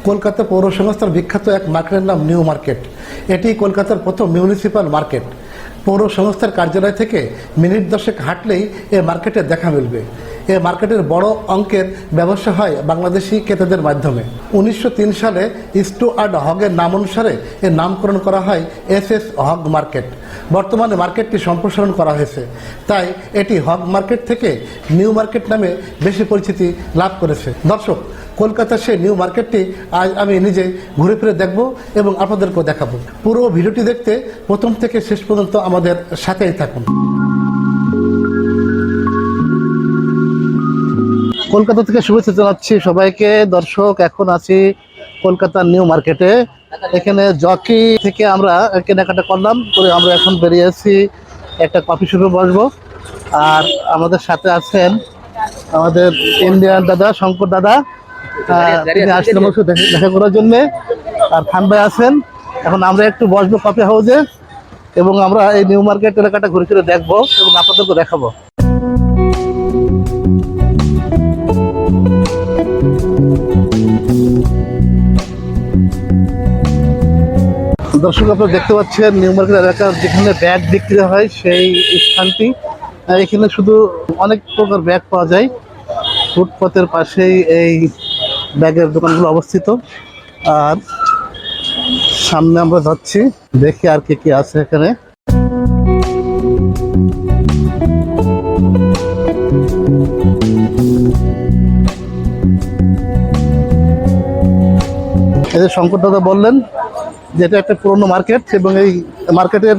কলকাতা পৌর সংস্থার বিখ্যাত এক মার্কেটের নাম নিউ মার্কেট। এটি কলকাতার প্রথম মিউনিসিপ্যাল মার্কেট। পৌর সংস্থার কার্যালয় থেকে মিনিট 10 হাঁটলেই এ মার্কেটে দেখা মিলবে। এ মার্কেটের বড় অঙ্কের ব্যবসা হয় বাংলাদেশি ক্রেতাদের মাধ্যমে। 1903 সালে স্টুয়ার্ট হগের নাম অনুসারে এর নামকরণ করা হয় এস হগ মার্কেট। বর্তমানে মার্কেটটি সম্প্রসারণ করা হয়েছে, তাই এটি হগ মার্কেট থেকে নিউ মার্কেট নামে বেশি পরিচিতি লাভ করেছে। দর্শক, কলকাতার সেই নিউ মার্কেটটি আজ আমি নিজে ঘুরে ফিরে দেখব এবং আপনাদেরকেও দেখাবো। পুরো ভিডিওটি দেখতে প্রথম থেকে শেষ পর্যন্ত আমাদের সাথেই থাকুন। কলকাতা থেকে শুভেচ্ছা জানাচ্ছি সবাইকে। দর্শক, এখন আছি কলকাতার নিউ মার্কেটে। এখানে জকি থেকে আমরা কেনাকাটা করলাম, করে আমরা এখন বেরিয়েছি একটা কফি শপে বসবো। আর আমাদের সাথে আছেন আমাদের ইন্ডিয়ান দাদা, শঙ্কর দাদা। তিনি আসলেন দেখা করার জন্য। আর খান ভাই আছেন। এখন আমরা একটু বসবো কফি হাউসে এবং আমরা এই নিউ মার্কেট এলাকাটা ঘুরে ফিরে দেখবো এবং আপনাদেরকে দেখাবো। দর্শক, আপনারা দেখতে পাচ্ছেন নিউ মার্কেট এলাকার যেখানে ব্যাগ বিক্রি হয় সেই স্থানটি। এখানে শুধু অনেক প্রকার ব্যাগ পাওয়া যায়। ফুটপাতের পাশেই এই ব্যাগের দোকানগুলো অবস্থিত। আর সামনে আমরা যাচ্ছি, দেখি আর কি কি আছে এখানে। এই যে শঙ্কর দাদা বললেন যে এটা একটা পুরনো মার্কেট এবং এই মার্কেটের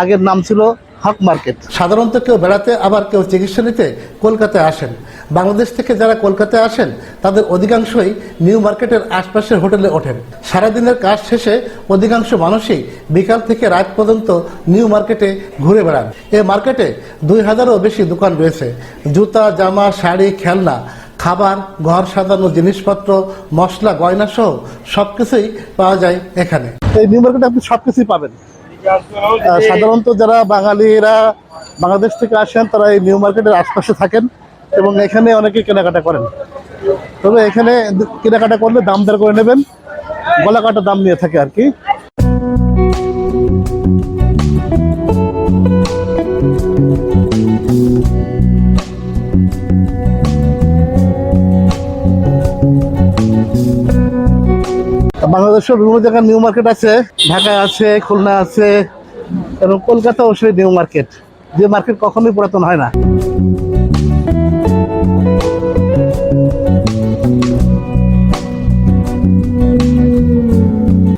আগের নাম ছিল হক মার্কেট। সাধারণত কেউ বেড়াতে, আবার কেউ চিকিৎসা নিতে কলকাতায় আসেন। বাংলাদেশ থেকে যারা কলকাতায় আসেন তাদের অধিকাংশই নিউ মার্কেটের আশপাশের হোটেলে ওঠেন। সারাদিনের কাজ শেষে অধিকাংশ মানুষই বিকাল থেকে রাত পর্যন্ত নিউ মার্কেটে ঘুরে বেড়ান। এই মার্কেটে 2000-এরও বেশি দোকান রয়েছে। জুতা, জামা, শাড়ি, খেলনা, খাবার, ঘর সাজানো জিনিসপত্র, মশলা, গয়না সহ সবকিছুই পাওয়া যায় এখানে। এই নিউ মার্কেটে আপনি সবকিছুই পাবেন। সাধারণত যারা বাঙালিরা বাংলাদেশ থেকে আসেন তারা এই নিউ মার্কেটের আশপাশে থাকেন এবং এখানে অনেকে কেনাকাটা করেন। তবে এখানে কেনাকাটা করলে দাম দর করে নেবেন, গলা কাটা দাম নিয়ে থাকে আর কি। বাংলাদেশের বিভিন্ন জায়গায় নিউ মার্কেট আছে, ঢাকায় আছে, খুলনা আছে এবং কলকাতাও সেই নিউ মার্কেট, যে মার্কেট কখনোই পুরাতন হয় না।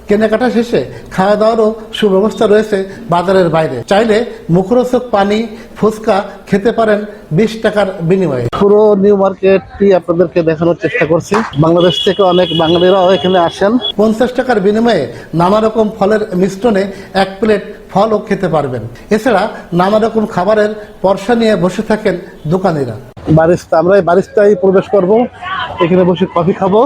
কেনাকাটা শেষে খাওয়া দাওয়ারও সুব্যবস্থা রয়েছে বাজারের বাইরে। চাইলে মুখরোচক পানি, ফুচকা খেতে পারেন 20 টাকার বিনিময়ে। পুরো নিউ মার্কেটটি আপনাদেরকে দেখানোর চেষ্টা করছি। বাংলাদেশ থেকে অনেক বাঙালিরাও এখানে আসেন। 50 টাকার বিনিময়ে নানা রকম ফলের মিশ্রণে 1 প্লেট ফলও খেতে পারবেন। এছাড়া নানা রকম খাবারের পরশা নিয়ে বসে থাকেন দোকানিরা। বারিস্তা, আমরা এই বারিস্তায় প্রবেশ করব, এখানে বসে কফি খাবো।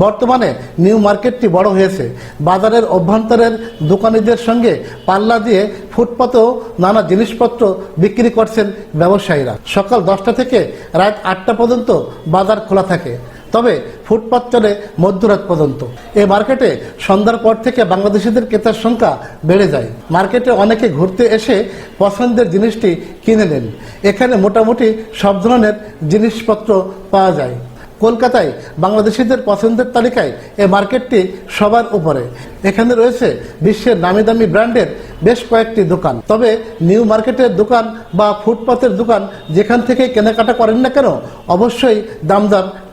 বর্তমানে নিউ মার্কেটটি বড় হয়েছে। বাজারের অভ্যন্তরের দোকানিদের সঙ্গে পাল্লা দিয়ে ফুটপাতেও নানা জিনিসপত্র বিক্রি করছেন ব্যবসায়ীরা। সকাল 10টা থেকে রাত 8টা পর্যন্ত বাজার খোলা থাকে, তবে ফুটপাত চলে মধ্যরাত পর্যন্ত। এই মার্কেটে সন্ধ্যার পর থেকে বাংলাদেশিদের ক্রেতার সংখ্যা বেড়ে যায়। মার্কেটে অনেকে ঘুরতে এসে পছন্দের জিনিসটি কিনে নেন। এখানে মোটামুটি সব ধরনের জিনিসপত্র পাওয়া যায়। কলকাতায় বাংলাদেশিদের পছন্দের তালিকায় এই মার্কেটটি সবার উপরে। এখানে রয়েছে বিশ্বের নামি দামি ব্র্যান্ডের বেশ কয়েকটি দোকান। তবে নিউ মার্কেটের দোকান বা ফুটপাতের দোকান যেখান থেকে কেনাকাটা করেন না কেন, অবশ্যই দাম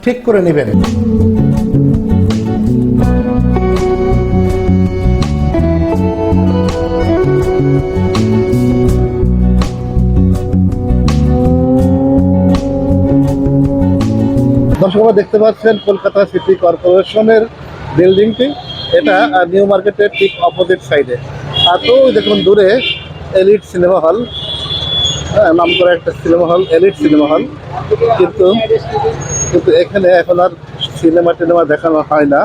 ঠিক করে নেবেন। দর্শক, দেখতে পাচ্ছেন কলকাতা সিটি কর্পোরেশনের বিল্ডিংটি। এটা নিউ মার্কেটের ঠিক অপোজিট সাইডে। আর তো দেখুন দূরে এলিট সিনেমা হল, নাম করা একটা cinema hall, elite cinema hall. কিন্তু এখানে এখন আর সিনেমা টিনেমা দেখানো হয় না,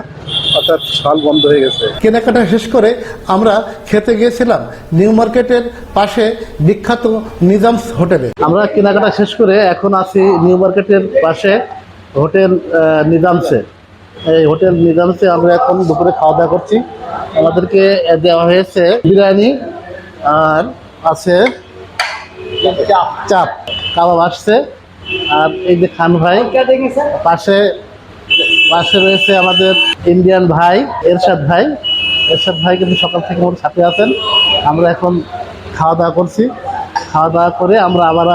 অর্থাৎ শাল বন্ধ হয়ে গেছে। কেনাকাটা শেষ করে আমরা খেতে গিয়েছিলাম নিউ মার্কেটের পাশে বিখ্যাত নিজামস হোটেলে। আমরা কেনাকাটা শেষ করে এখন আছি নিউ মার্কেটের পাশে হোটেল নিজামসে। এই হোটেল নিজামসে আমরা এখন দুপুরে খাওয়া দাওয়া করছি। আমাদেরকে দেওয়া হয়েছে বিরিয়ানি আর আছে চাপ, কাবাব আসছে। আর এই যে খান ভাই, পাশে পাশে রয়েছে আমাদের ইন্ডিয়ান ভাই এরশাদ ভাই। এরশাদ ভাই কিন্তু সকাল থেকে ওর সাথে আছেন। আমরা এখন খাওয়া দাওয়া করছি। খাওয়া দাওয়া করে আমরা আবার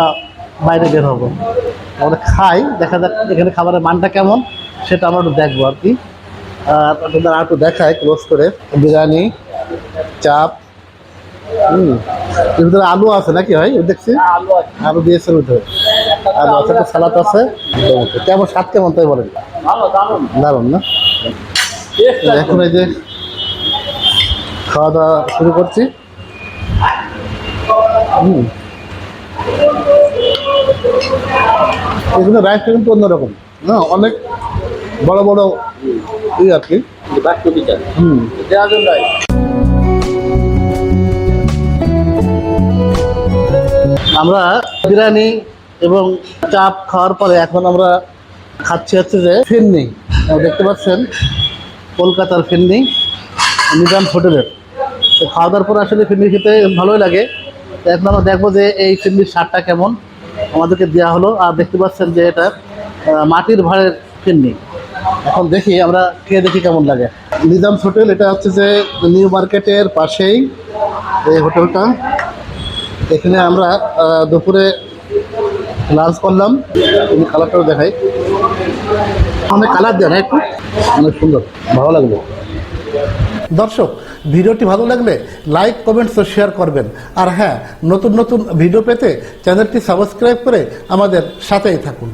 বাইরে বের হবো। আমরা খাই, দেখা যাক এখানে খাবারের মানটা কেমন সেটা আমরা একটু দেখবো আর কি। আর আপনাদের আর একটু দেখায় ক্লোজ করে। বিরিয়ানি, চাপ, এর ভিতরে আলু আছে নাকি ভাই? দেখছি আলু দিয়েছে ভিতরে, আলু আছে, একটা সালাদ আছে। কেমন স্বাদ কেমন তাই বলেন? দারুণ না? এখন এই যে খাওয়া দাওয়া শুরু করছি। এখানে রাইসটা কিন্তু অন্যরকম, হ্যাঁ, অনেক বড় বড় আর কি। আমরা বিরিয়ানি এবং চাপ খাওয়ার পরে এখন আমরা খাচ্ছি হচ্ছে যে ফিরনি। দেখতে পাচ্ছেন কলকাতার ফিরনি, নিজাম হোটেলের। তো খাওয়া দাওয়ার পরে আসলে ফিরনি খেতে ভালোই লাগে। তো এখন আমরা দেখবো যে এই ফিরনির স্বাদটা কেমন আমাদেরকে দেওয়া হলো। আর দেখতে পাচ্ছেন যে এটা মাটির ভাঁড়ের ফিরনি। এখন দেখি আমরা খেয়ে দেখি কেমন লাগে। নিজাম হোটেল, এটা হচ্ছে যে নিউ মার্কেটের পাশেই এই হোটেলটা। এখানে আমরা দুপুরে লাঞ্চ করলাম। আমি কালারটাও দেখাই, অনেক কালার দেয় না, একটু অনেক সুন্দর, ভালো লাগলো। দর্শক, ভিডিওটি ভালো লাগলে লাইক, কমেন্টস ও শেয়ার করবেন। আর হ্যাঁ, নতুন নতুন ভিডিও পেতে চ্যানেলটি সাবস্ক্রাইব করে আমাদের সাথেই থাকুন।